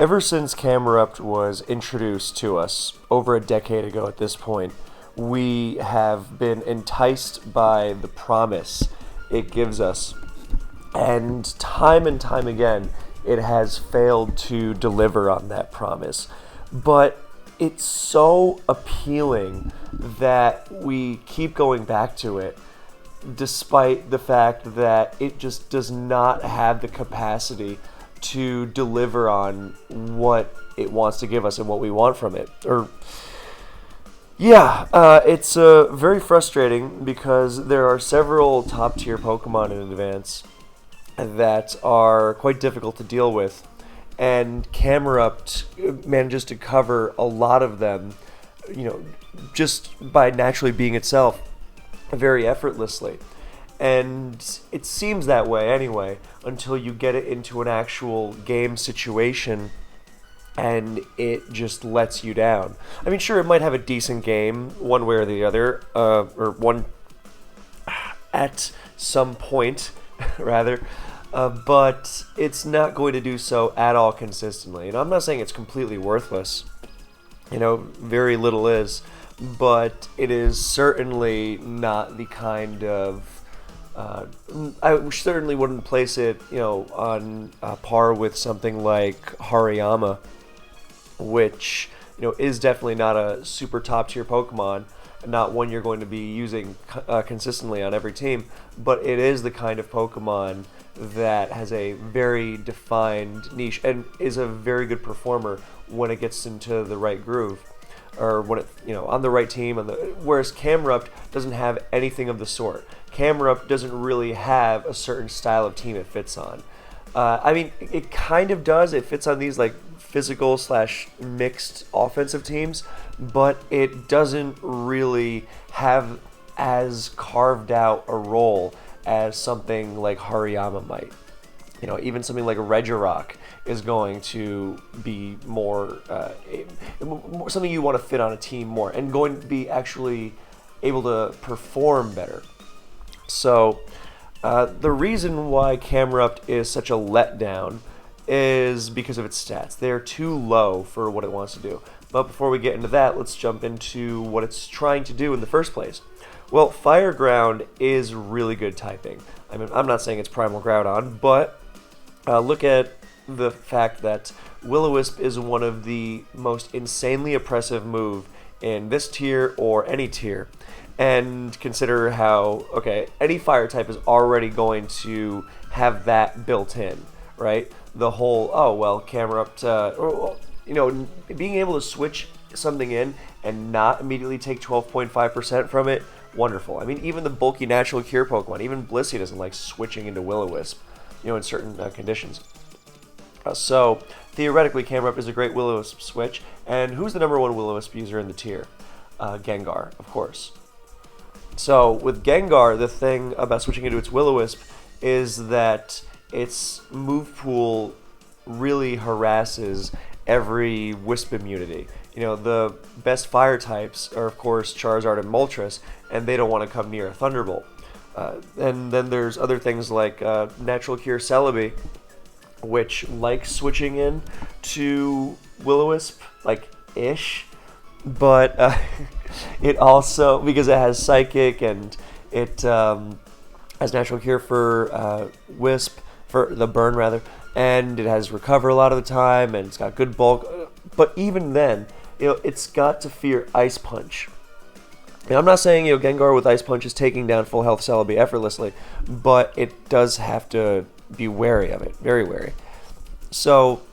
Ever since Camerupt was introduced to us over a decade ago at this point, we have been enticed by the promise it gives us. And time again, it has failed to deliver on that promise. But it's so appealing that we keep going back to it, despite the fact that it just does not have the capacity to deliver on what it wants to give us and what we want from it. It's very frustrating because there are several top tier Pokemon in Advance that are quite difficult to deal with, and Camerupt manages to cover a lot of them, just by naturally being itself very effortlessly. And it seems that way anyway, until you get it into an actual game situation and it just lets you down. I mean, sure, it might have a decent game one way or the other, or one at some point, rather, but it's not going to do so at all consistently. And I'm not saying it's completely worthless. Very little is, but it is certainly not the kind of I certainly wouldn't place it, on par with something like Hariyama, which, is definitely not a super top tier Pokemon, not one you're going to be using consistently on every team, but it is the kind of Pokemon that has a very defined niche and is a very good performer when it gets into the right groove, or when it, on the right team. Whereas Camerupt doesn't have anything of the sort. Camerupt doesn't really have a certain style of team it fits on. It kind of does. It fits on these like physical / mixed offensive teams, but it doesn't really have as carved out a role as something like Hariyama might. Even something like Regirock is going to be more something you want to fit on a team more, and going to be actually able to perform better. So the reason why Camerupt is such a letdown is because of its stats. They're too low for what it wants to do. But before we get into that, let's jump into what it's trying to do in the first place. Well, Fire Ground is really good typing. I mean, I'm not saying it's Primal Groudon, but look at the fact that Will-O-Wisp is one of the most insanely oppressive move in this tier or any tier. And consider how, any fire type is already going to have that built in, right? The whole, Camerupt, being able to switch something in and not immediately take 12.5% from it, wonderful. I mean, even the bulky Natural Cure Pokemon, even Blissey doesn't like switching into Will-O-Wisp, in certain conditions. So, theoretically, Camerupt is a great Will-O-Wisp switch. And who's the number one Will-O-Wisp user in the tier? Gengar, of course. So, with Gengar, the thing about switching into its Will-O-Wisp is that its move pool really harasses every Wisp immunity. The best fire types are, of course, Charizard and Moltres, and they don't want to come near a Thunderbolt. And then there's other things like Natural Cure Celebi, which likes switching in to Will-O-Wisp, ish, but it also, because it has Psychic and it has Natural Cure for Wisp, for the Burn rather, and it has Recover a lot of the time, and it's got good bulk, but even then, it's got to fear Ice Punch. And I'm not saying, Gengar with Ice Punch is taking down full health Celebi effortlessly, but it does have to be wary of it, very wary. So,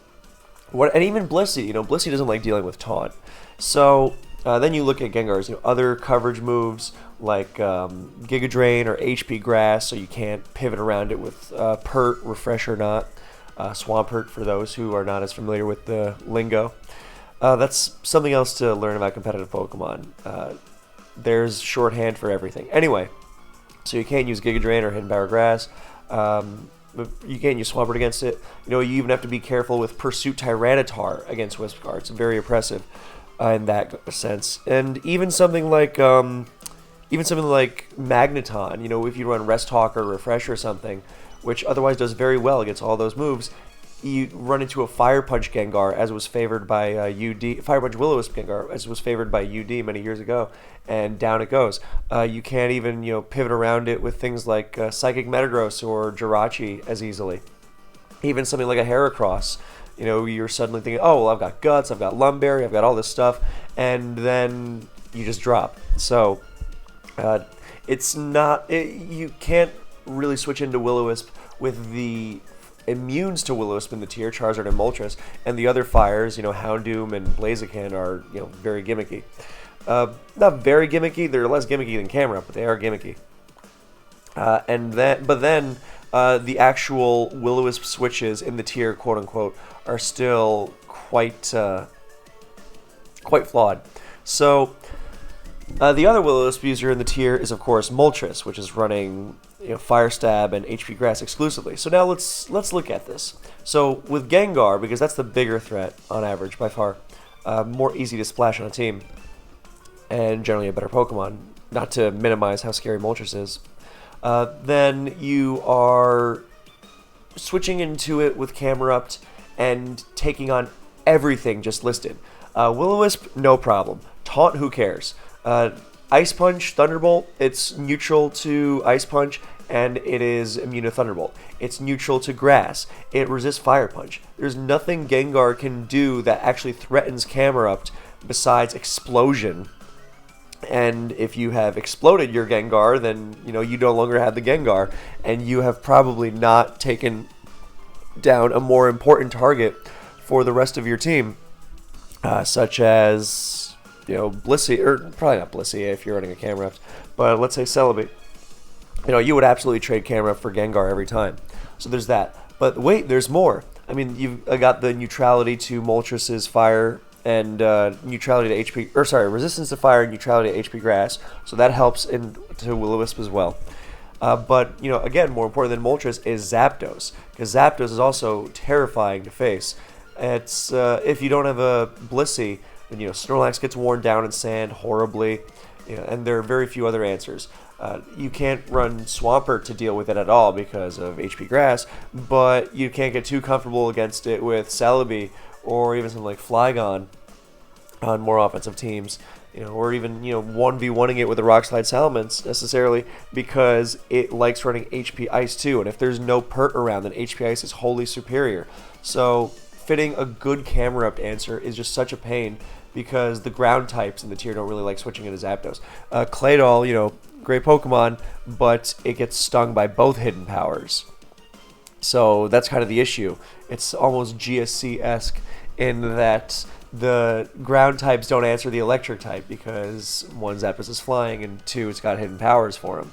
and even Blissey, Blissey doesn't like dealing with Taunt. So, then you look at Gengar's other coverage moves, like Giga Drain or HP Grass, so you can't pivot around it with Pert, Refresh or not, Swampert for those who are not as familiar with the lingo. That's something else to learn about competitive Pokemon. There's shorthand for everything. Anyway, so you can't use Giga Drain or Hidden Power Grass. You can't use Swampert against it. You even have to be careful with Pursuit Tyranitar against Whimsicott. It's very oppressive in that sense. And even something like Magneton, if you run Rest Talk or Refresh or something, which otherwise does very well against all those moves, you run into a Fire Punch Gengar, as was favored by UD, Fire Punch Will-O-Wisp Gengar, as was favored by UD many years ago, and down it goes. You can't even pivot around it with things like Psychic Metagross or Jirachi as easily. Even something like a Heracross, you're suddenly thinking, oh, well, I've got Guts, I've got Lumberry, I've got all this stuff, and then you just drop. So it's not, you can't really switch into Will-O-Wisp with the immunes to Will-O-Wisp in the tier, Charizard and Moltres, and the other fires, Houndoom and Blaziken are, very gimmicky. Not very gimmicky, they're less gimmicky than Camerupt, but they are gimmicky. But then the actual Will-O-Wisp switches in the tier, quote unquote, are still quite flawed. So the other Will-O-Wisp user in the tier is, of course, Moltres, which is running Fire Stab and HP Grass exclusively. So now let's look at this. So with Gengar, because that's the bigger threat on average by far, more easy to splash on a team, and generally a better Pokemon, not to minimize how scary Moltres is, then you are switching into it with Camerupt and taking on everything just listed. Will-O-Wisp, no problem. Taunt, who cares? Ice Punch, Thunderbolt, it's neutral to Ice Punch, and it is immune to Thunderbolt. It's neutral to Grass. It resists Fire Punch. There's nothing Gengar can do that actually threatens Camerupt besides Explosion. And if you have exploded your Gengar, then you no longer have the Gengar, and you have probably not taken down a more important target for the rest of your team, such as Blissey, or probably not Blissey if you're running a Camerupt, but let's say Celebi. You would absolutely trade Camerupt for Gengar every time. So there's that. But wait, there's more. I mean, you've got the neutrality to Moltres' Fire and neutrality to HP, or sorry, resistance to Fire and neutrality to HP Grass. So that helps into Will-O-Wisp as well. But again, more important than Moltres is Zapdos, because Zapdos is also terrifying to face. It's if you don't have a Blissey, then Snorlax gets worn down in sand horribly, and there are very few other answers. You can't run Swampert to deal with it at all because of HP Grass, but you can't get too comfortable against it with Celebi or even something like Flygon on more offensive teams, or even 1v1ing it with the Rock Slide Salamence necessarily, because it likes running HP Ice too, and if there's no Pert around, then HP Ice is wholly superior. So fitting a good Camerupt answer is just such a pain, because the ground types in the tier don't really like switching into Zapdos. Claydol, great Pokemon, but it gets stung by both hidden powers. So that's kind of the issue. It's almost GSC-esque in that the ground types don't answer the electric type, because one, Zapdos is flying, and two, it's got hidden powers for him.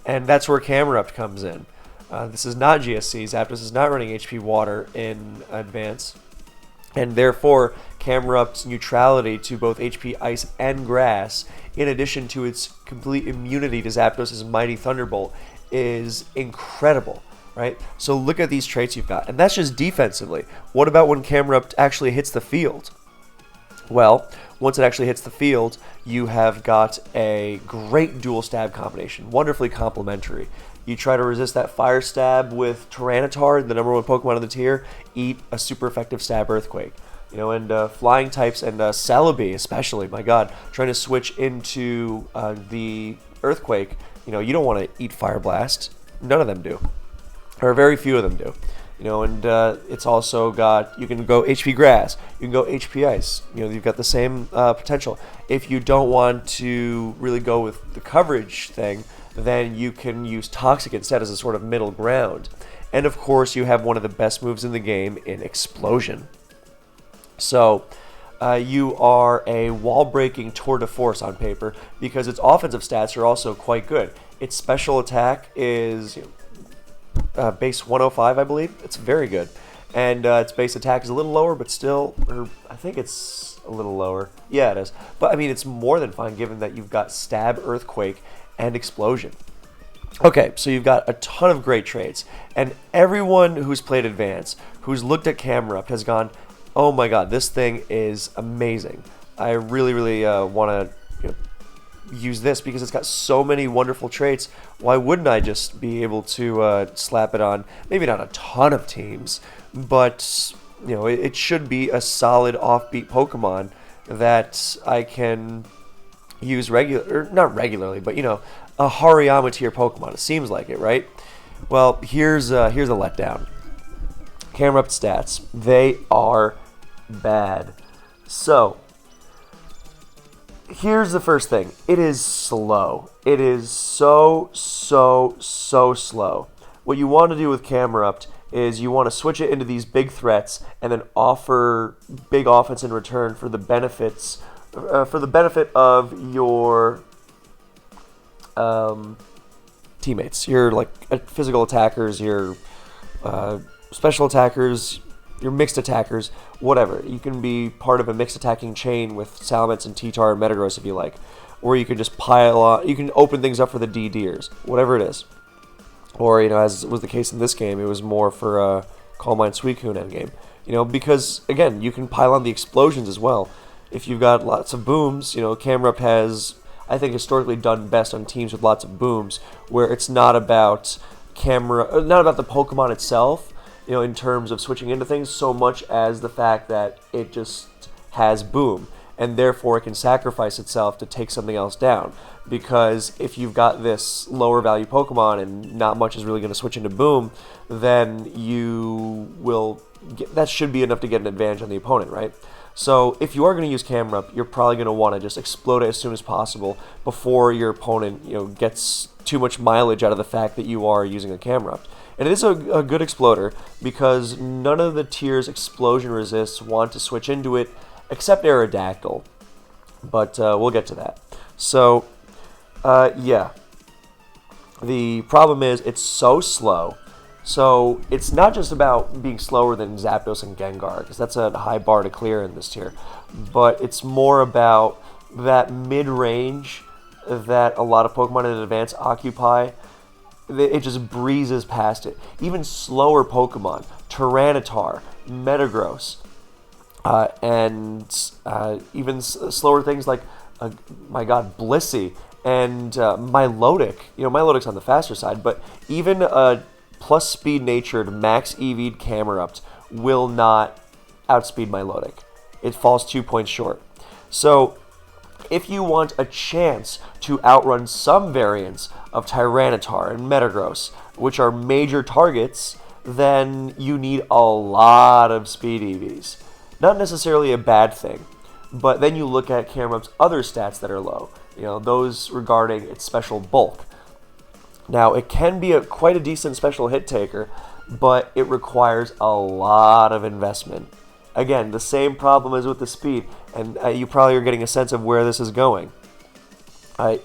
And that's where Camerupt comes in. This is not GSC. Zapdos is not running HP Water in Advance. And therefore, Camurupt's neutrality to both HP Ice and Grass, in addition to its complete immunity to Zapdos' Mighty Thunderbolt, is incredible, right? So look at these traits you've got. And that's just defensively. What about when Camerupt actually hits the field? Well, once it actually hits the field, you have got a great dual stab combination, wonderfully complementary. You try to resist that Fire Stab with Tyranitar, the #1 Pokemon in the tier, eat a super effective Stab Earthquake. And flying types and Celebi especially, my god, trying to switch into the Earthquake, you don't want to eat Fire Blast. None of them do. Or very few of them do. And it's also got, you can go HP Grass, you can go HP Ice. You've got the same potential. If you don't want to really go with the coverage thing, then you can use Toxic instead as a sort of middle ground. And of course, you have one of the best moves in the game in Explosion. So you are a wall-breaking tour de force on paper, because its offensive stats are also quite good. Its special attack is base 105, I believe. It's very good. And its base attack is a little lower, but still, or I think it's a little lower. Yeah, it is. But I mean, it's more than fine given that you've got Stab, Earthquake, and Explosion. Okay, so you've got a ton of great traits, and everyone who's played Advance, who's looked at Camerupt, has gone, oh my god, this thing is amazing. I really, really want to use this because it's got so many wonderful traits. Why wouldn't I just be able to slap it on, maybe not a ton of teams, but it should be a solid offbeat Pokemon that I can use not regularly, but a Hariyama tier Pokemon. It seems like it, right? Well, here's a letdown. Camerupt stats, they are bad. So, here's the first thing. It is slow. It is so slow. What you want to do with Camerupt is you want to switch it into these big threats and then offer big offense in return for the benefit of your teammates, your physical attackers, your special attackers, your mixed attackers, whatever. You can be part of a mixed attacking chain with Salamence and T-Tar and Metagross if you like, or you can just pile on. You can open things up for the D-Deers, whatever it is. Or as was the case in this game, it was more for Calm Mind Suicune endgame. Because again, you can pile on the explosions as well. If you've got lots of booms, Camerupt has, I think, historically done best on teams with lots of booms, where it's not about the Pokemon itself, in terms of switching into things, so much as the fact that it just has boom, and therefore it can sacrifice itself to take something else down. Because if you've got this lower value Pokemon and not much is really going to switch into boom, then that should be enough to get an advantage on the opponent, right? So if you are going to use Camerupt, you're probably going to want to just explode it as soon as possible before your opponent gets too much mileage out of the fact that you are using a Camerupt. And it is a good exploder because none of the tiers explosion resists want to switch into it except Aerodactyl. But we'll get to that. So, yeah. The problem is it's so slow. So it's not just about being slower than Zapdos and Gengar, because that's a high bar to clear in this tier. But it's more about that mid-range that a lot of Pokemon in Advance occupy. It just breezes past it. Even slower Pokemon, Tyranitar, Metagross, and even slower things like, Blissey and Milotic. Milotic's on the faster side, but even plus speed natured max EV'd Camerupt will not outspeed Milotic. It falls 2 points short. So if you want a chance to outrun some variants of Tyranitar and Metagross, which are major targets, then you need a lot of speed EVs. Not necessarily a bad thing, but then you look at Camrupt's other stats that are low, those regarding its special bulk. Now, it can be quite a decent special hit taker, but it requires a lot of investment. Again, the same problem as with the speed, and you probably are getting a sense of where this is going.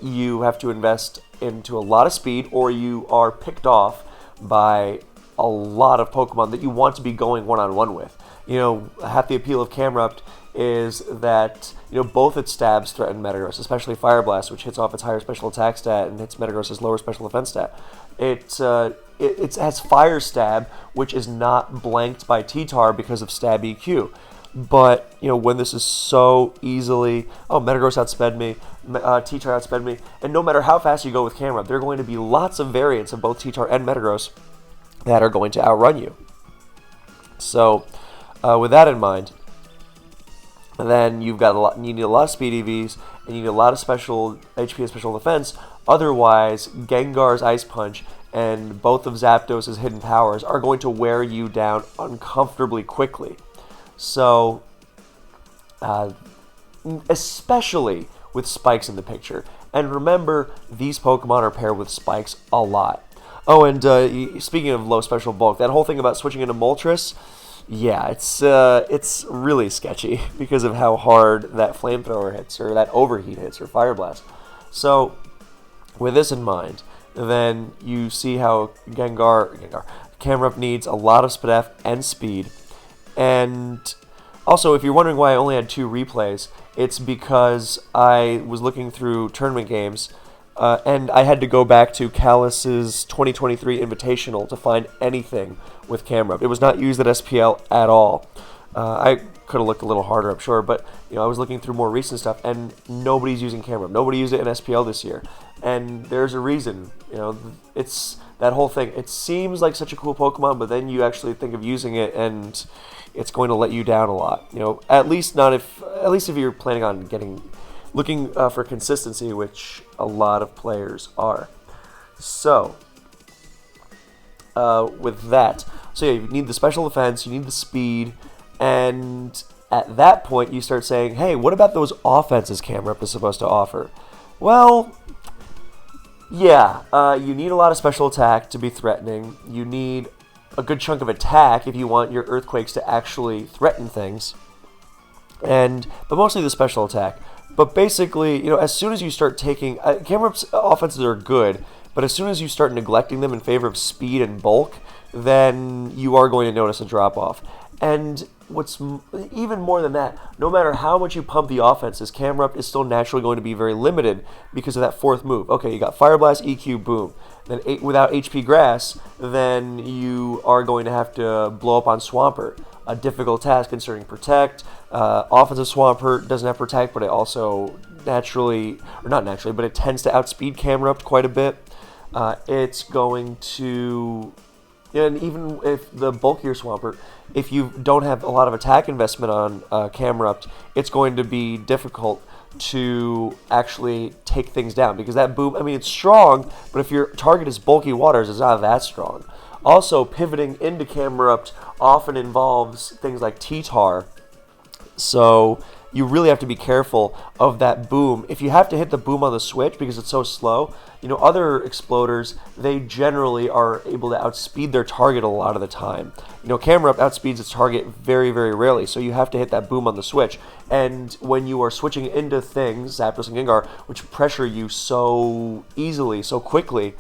You have to invest into a lot of speed, or you are picked off by a lot of Pokemon that you want to be going one-on-one with. Half the appeal of Camerupt is that both its stabs threaten Metagross, especially Fire Blast, which hits off its higher special attack stat and hits Metagross's lower special defense stat. It has Fire Stab, which is not blanked by T-Tar because of Stab EQ. But when this is so easily, Metagross outsped me, T-Tar outsped me, and no matter how fast you go with Camerupt, there are going to be lots of variants of both T-Tar and Metagross that are going to outrun you. So, with that in mind, then you need a lot of speed EVs, and you need a lot of special HP and special defense. Otherwise, Gengar's Ice Punch and both of Zapdos' hidden powers are going to wear you down uncomfortably quickly. So, especially with spikes in the picture. And remember, these Pokemon are paired with spikes a lot. Oh, and speaking of low special bulk, that whole thing about switching into Moltres, yeah, it's really sketchy because of how hard that Flamethrower hits, or that Overheat hits, or Fire Blast. So, with this in mind, then you see how Camerupt needs a lot of SPDF and speed. And also, if you're wondering why I only had 2 replays, it's because I was looking through tournament games, and I had to go back to Callus's 2023 Invitational to find anything with Camerupt. It was not used at SPL at all. I could have looked a little harder, I'm sure, but I was looking through more recent stuff, and nobody's using Camerupt. Nobody used it in SPL this year, and there's a reason. It's that whole thing. It seems like such a cool Pokemon, but then you actually think of using it, and it's going to let you down a lot. At least if you're planning on looking for consistency, which a lot of players are. So, with that, you need the special defense, you need the speed, and at that point you start saying, hey, what about those offenses Camerupt is supposed to offer? Well, yeah, you need a lot of special attack to be threatening. You need a good chunk of attack if you want your Earthquakes to actually threaten things, but mostly the special attack. But basically, as soon as you start taking... Camrupt's offenses are good, but as soon as you start neglecting them in favor of speed and bulk, then you are going to notice a drop-off. And what's even more than that, no matter how much you pump the offenses, Camerupt is still naturally going to be very limited because of that fourth move. Okay, you got Fire Blast, EQ, boom. Then without HP Grass, then you are going to have to blow up on Swampert. A difficult task concerning Protect. Offensive Swampert doesn't have Protect, but it also but it tends to outspeed Camerupt quite a bit. It's going to... And even if the bulkier Swampert, if you don't have a lot of attack investment on Camerupt, it's going to be difficult to actually take things down. Because that boom, it's strong, but if your target is bulky waters, it's not that strong. Also, pivoting into Camerupt often involves things like T-Tar. So you really have to be careful of that boom. If you have to hit the boom on the switch because it's so slow, other exploders, they generally are able to outspeed their target a lot of the time. Camerupt outspeeds its target very, very rarely, so you have to hit that boom on the switch. And when you are switching into things, Zapdos and Gengar, which pressure you so easily, so quickly,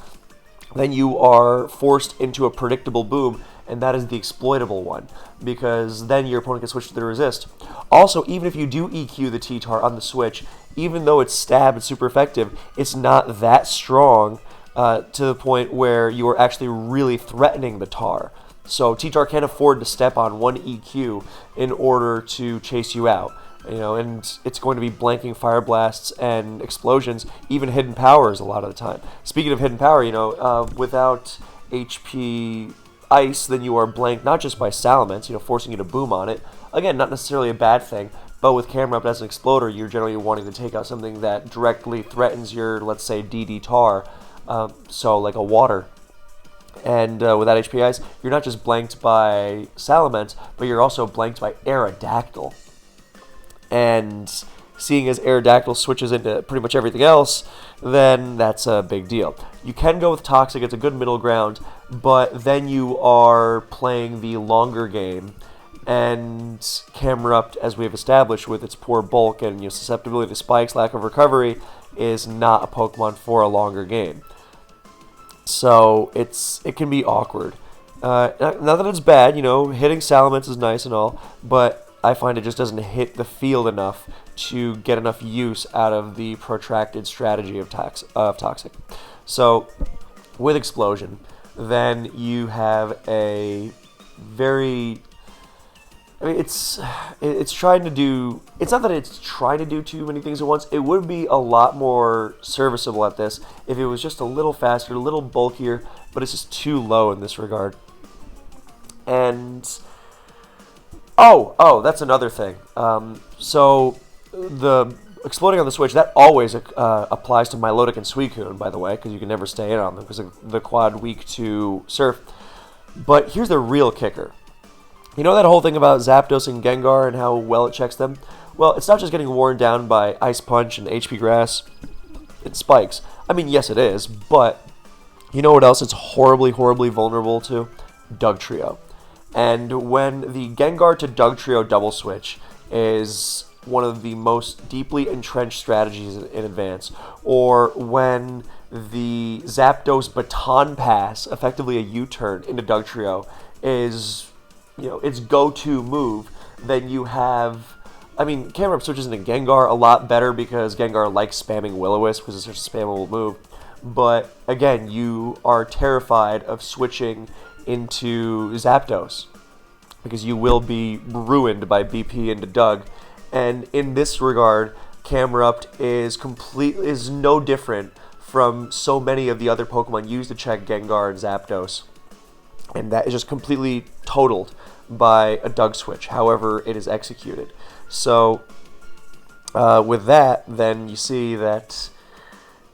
then you are forced into a predictable boom, and that is the exploitable one, because then your opponent can switch to the resist. Also, even if you do EQ the T-Tar on the switch, even though it's stab and super effective, it's not that strong to the point where you are actually really threatening the Tar. So T-Tar can't afford to step on one EQ in order to chase you out. And it's going to be blanking Fire Blasts and Explosions, even Hidden Powers a lot of the time. Speaking of Hidden Power, without HP Ice, then you are blanked not just by Salamence, forcing you to boom on it. Again, not necessarily a bad thing, but with Camerupt as an exploder, you're generally wanting to take out something that directly threatens your, let's say, DD Tar, so like a water. And without HP Ice, you're not just blanked by Salamence, but you're also blanked by Aerodactyl. And seeing as Aerodactyl switches into pretty much everything else, then that's a big deal. You can go with Toxic, it's a good middle ground, but then you are playing the longer game, and Camerupt, as we have established with its poor bulk and susceptibility to spikes, lack of recovery, is not a Pokemon for a longer game. So it can be awkward. Not that it's bad, hitting Salamence is nice and all, but I find it just doesn't hit the field enough to get enough use out of the protracted strategy of Toxic. So, with Explosion, then you have a very... it's trying to do... It's not that it's trying to do too many things at once. It would be a lot more serviceable at this if it was just a little faster, a little bulkier, but it's just too low in this regard. And... Oh, that's another thing. So the exploding on the switch, that always applies to Milotic and Suicune, by the way, because you can never stay in on them because of the quad weak to Surf. But here's the real kicker. That whole thing about Zapdos and Gengar and how well it checks them? Well, it's not just getting worn down by Ice Punch and HP Grass and Spikes. Yes, it is, but you know what else it's horribly, horribly vulnerable to? Dugtrio. And when the Gengar to Dugtrio double switch is one of the most deeply entrenched strategies in Advance, or when the Zapdos Baton Pass, effectively a U-turn into Dugtrio, is its go-to move, then you have... Camerupt switches into Gengar a lot better because Gengar likes spamming Will-O-Wisp because it's such a spammable move. But, again, you are terrified of switching into Zapdos. because you will be ruined by BP into Doug. And in this regard, Camerupt is no different from so many of the other Pokemon used to check Gengar and Zapdos. And that is just completely totaled by a Doug switch, however it is executed. So, with that, then you see that,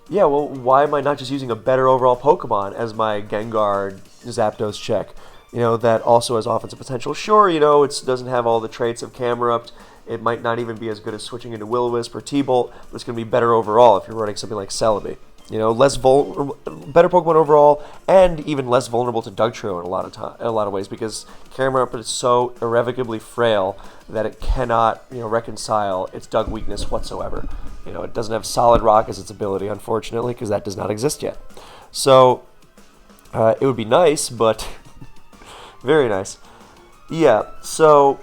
yeah, well, why am I not just using a better overall Pokemon as my Gengar Zapdos check? That also has offensive potential. Sure, it doesn't have all the traits of Camerupt. It might not even be as good as switching into Will-O-Wisp or T-Bolt, but it's going to be better overall if you're running something like Celebi. Better Pokemon overall, and even less vulnerable to Dugtrio in a lot of ways, because Camerupt is so irrevocably frail that it cannot, reconcile its Dug weakness whatsoever. It doesn't have Solid Rock as its ability, unfortunately, because that does not exist yet. So, it would be nice, but very nice. Yeah, so,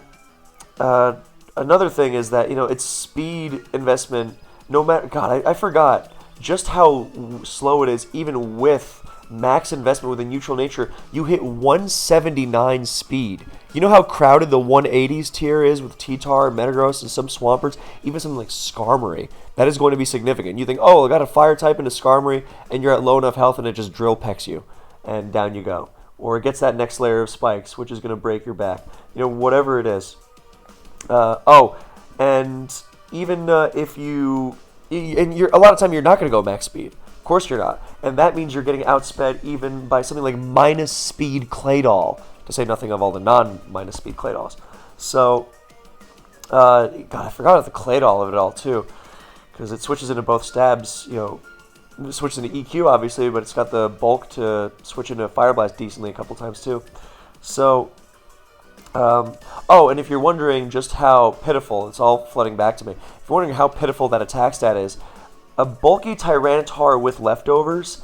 another thing is that, its speed investment, no matter, God, I forgot just how slow it is, even with max investment with a neutral nature. You hit 179 speed. You know how crowded the 180s tier is with T-Tar, Metagross, and some Swamperts? Even something like Skarmory. That is going to be significant. You think, oh, I got a fire type into Skarmory, and you're at low enough health and it just drill pecks you. And down you go. Or it gets that next layer of spikes, which is going to break your back. Whatever it is. And even if you... And a lot of time you're not going to go max speed. Of course you're not. And that means you're getting outsped even by something like minus speed Claydol, to say nothing of all the non-minus speed Claydols. So, God, I forgot about the Claydol of it all too, because it switches into both stabs, it switches into EQ obviously, but it's got the bulk to switch into Fire Blast decently a couple times too. So, and if you're wondering just how pitiful, it's all flooding back to me. If you're wondering how pitiful that attack stat is, a bulky Tyranitar with leftovers,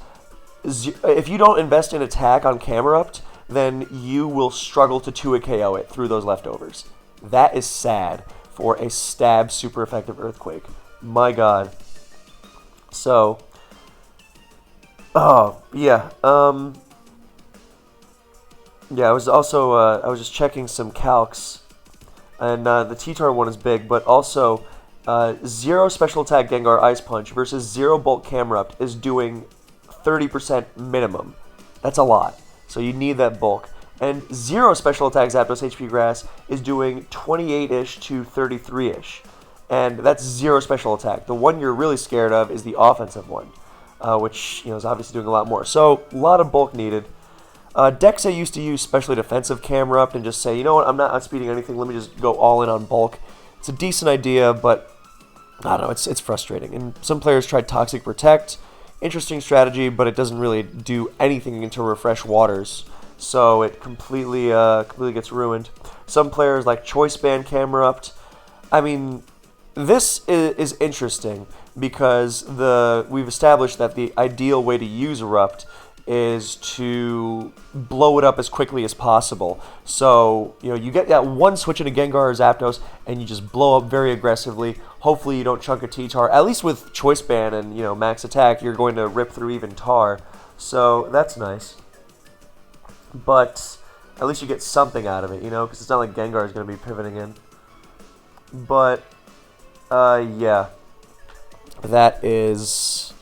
if you don't invest in attack on Camerupt, then you will struggle to 2-hit KO it through those leftovers. That is sad for a stab super effective Earthquake. My God. So, yeah, I was also, I was just checking some calcs, and the T-Tar one is big, but also 0 special attack Gengar Ice Punch versus 0 bulk Camerupt is doing 30% minimum. That's a lot, so you need that bulk. And 0 special attack Zapdos HP Grass is doing 28-ish to 33-ish, and that's 0 special attack. The one you're really scared of is the offensive one, which is obviously doing a lot more. So, a lot of bulk needed. Dexa used to use specially defensive Camerupt and just say, you know what, I'm not outspeeding anything, let me just go all in on bulk. It's a decent idea, but I don't know, it's frustrating. And some players tried Toxic Protect, interesting strategy, but it doesn't really do anything into refresh waters, so it completely gets ruined. Some players like Choice Band Camerupt. I mean, this is interesting because we've established that the ideal way to use Erupt is to blow it up as quickly as possible. So, you get that one switch into Gengar or Zapdos, and you just blow up very aggressively. Hopefully you don't chunk a T-Tar. At least with Choice Band and, Max Attack, you're going to rip through even Tar. So, that's nice. But, at least you get something out of it, because it's not like Gengar is going to be pivoting in. But, yeah. That is...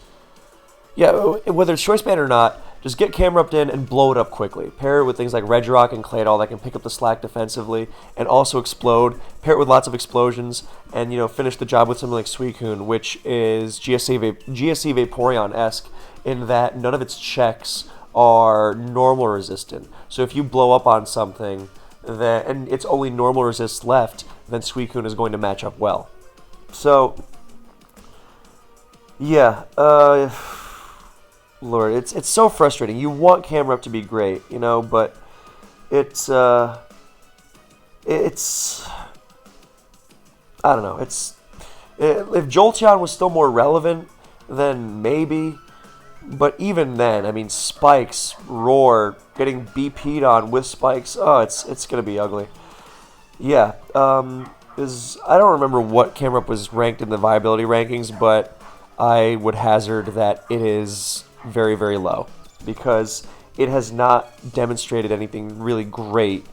Yeah, whether it's Choice Band or not, just get Camerupt in and blow it up quickly. Pair it with things like Regirock and Claydol that can pick up the slack defensively and also explode. Pair it with lots of explosions and, finish the job with something like Suicune, which is GSC Vaporeon-esque in that none of its checks are normal resistant. So if you blow up on something and it's only normal resist left, then Suicune is going to match up well. So, yeah, Lord, it's so frustrating. You want Camerupt to be great, but it's I don't know. If Jolteon was still more relevant, then maybe. But even then, I mean, spikes, roar, getting BP'd on with spikes. Oh, it's gonna be ugly. Yeah. I don't remember what Camerupt was ranked in the viability rankings, but I would hazard that it is very, very low because it has not demonstrated anything really great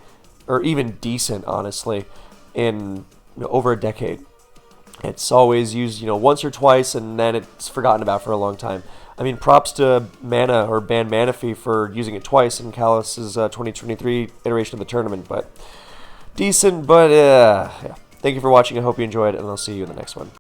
or even decent, honestly, in over a decade. It's always used, once or twice, and then it's forgotten about for a long time. I mean, props to Mana or Ban Manaphy for using it twice in Callus's 2023 iteration of the tournament, but decent, but yeah. Thank you for watching. I hope you enjoyed, and I'll see you in the next one.